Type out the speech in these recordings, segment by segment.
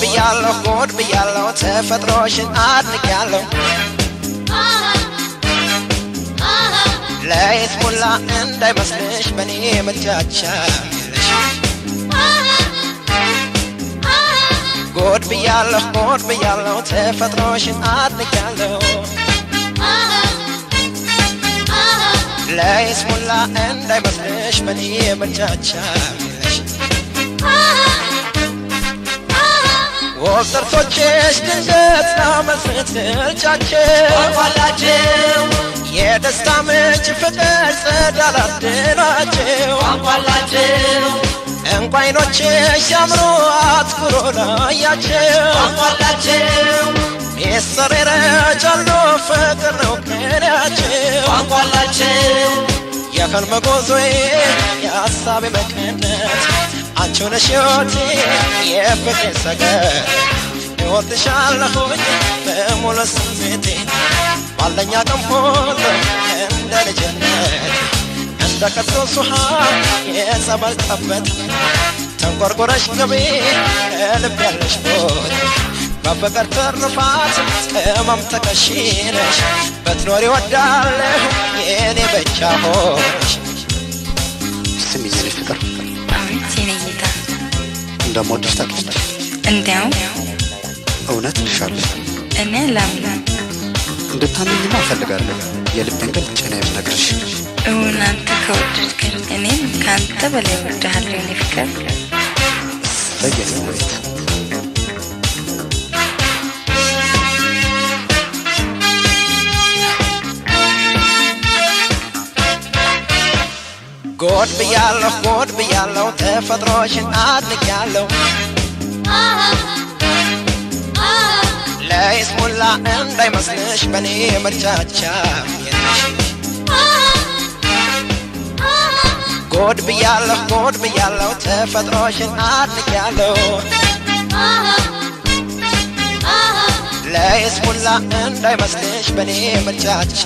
God biyallo ተፈጥሮሽን አድንቄያለሁ ለይስሙላ እንዳይመስልሽ በኔ መጃቻ God biyallo ተፈጥሮሽን አድንቄያለሁ ለይስሙላ እንዳይመስልሽ በኔ መጃቻ ወቅር ቶቼሽ ድንገት ናመስልቻቸው አንኳላቸው የደስታ ምንጭ ፍቅር ጸዳል አድናቸው አንኳላቸው እንቋይኖችሽ ያምሩ አትኩሮ ላያቸው አንኳላቸው ሚስጥር ይረጫሉ ፍቅር ነው ቅኔያቸው አንኳላቸው የህልም ጉዞዬ የሀሳቤ መቀነት አንቺው ነሽ ሕይወቴ የፍቅሬ ሰገድ እወድሻለሁኝ በሙሉ ስሜቴ ባለኝ አቅም ሁሉ እንደ ልጅነት እንደ ቅዱስ ውሃ የጸበል ጠበት ተንቆርቁረሽ ግቢ ከልብ ያለሽ ቦት በፍቅር ትርፋት ቅመም ተከሽነሽ በትኖሪ እወዳለሁ የኔ ብቻ ሆነሽ ስሚኝ የኔ ፍቅር ሲነይታ እንደምወድሽ ታውቂያለሽ እንዴው እውነት ልሻለሁ እኔ ላምና እንድታምኚማ እፈልጋለሁ የልቤን ገልጬ ነው የምነግርሽ እናንተ ከወደድከኝ እኔም ካንተ በላይ እወድሃለሁ የኔ ፍቅር በየኔ ውበት God biyallo ተፈጥሮሽን አድንቄያለሁ ለይስሙላ እንዳይመስልሽ በኔ ምርጫቻ God biyallo ተፈጥሮሽን አድንቄያለሁ ለይስሙላ እንዳይመስልሽ በኔ ምርጫቻ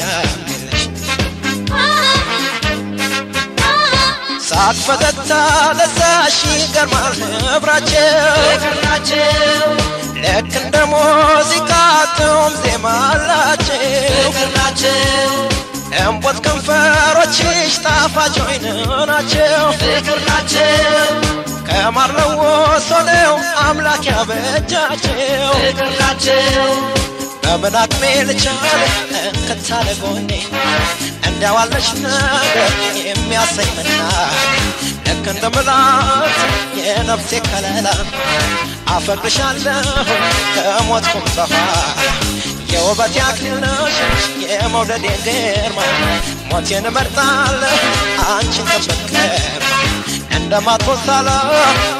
ሳቅ ፈገግታ ደስታሽ ይገርማል ህብራቸው ልክ እንደ ሙዚቃ ጡም ዜማ አላቸው እምቦት ከንፈሮችሽ ጣፋጭ ወይን ናቸው ከማር ለውሶ ነው አምላክ ያበጃቸው በምን አቅሜ ልቻል እንክታለ ጎኔ እንዳዋለሽ ነገር የሚያሰኝ መናቅ ልክ እንደ መላእክት የነፍሴ ከለላ አፈቅርሻለሁ ከሞትኩም በኋላ የውበት ያክል ነሽ የመውደዴ ግርማ ሞቴን እመርጣለሁ አንቺን ከመከር እንደማትወሳላ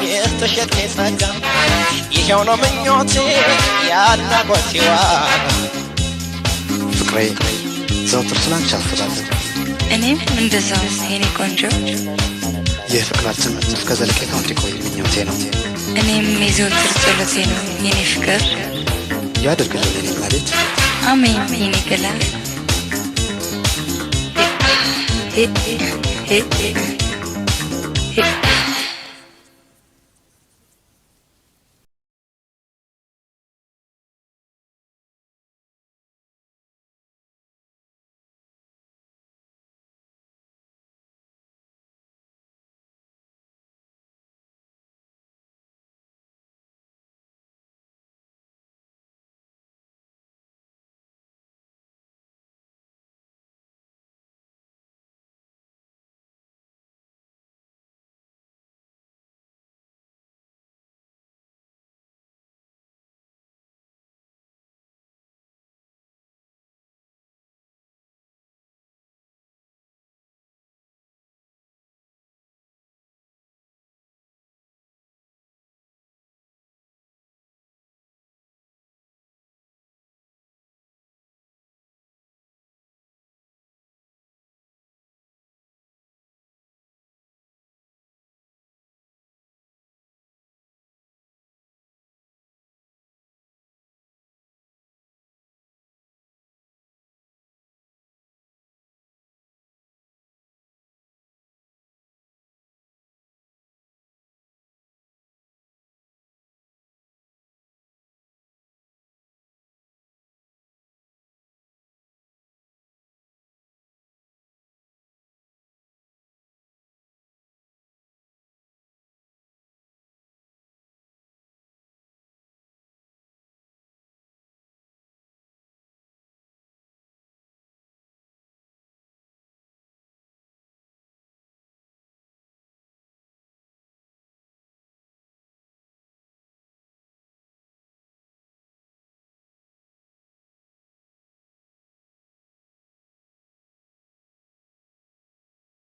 የተሸጤ ጸጋ ይሄው ነው ምኞቴ ያድናቆቴ ዋጋ ፍቅሬ ዘውትር ስላንቺ አስባለሁ እኔም እንደዛው የኔ ቆንጆ የፍቅራችን እስከ ዘለቄታው እንዲቆይ ምኞቴ ነው እኔም የዘውትር ጸሎቴ ነው የኔ ፍቅር ያድርግልን የኔ መሬት አሜን የኔ ገላ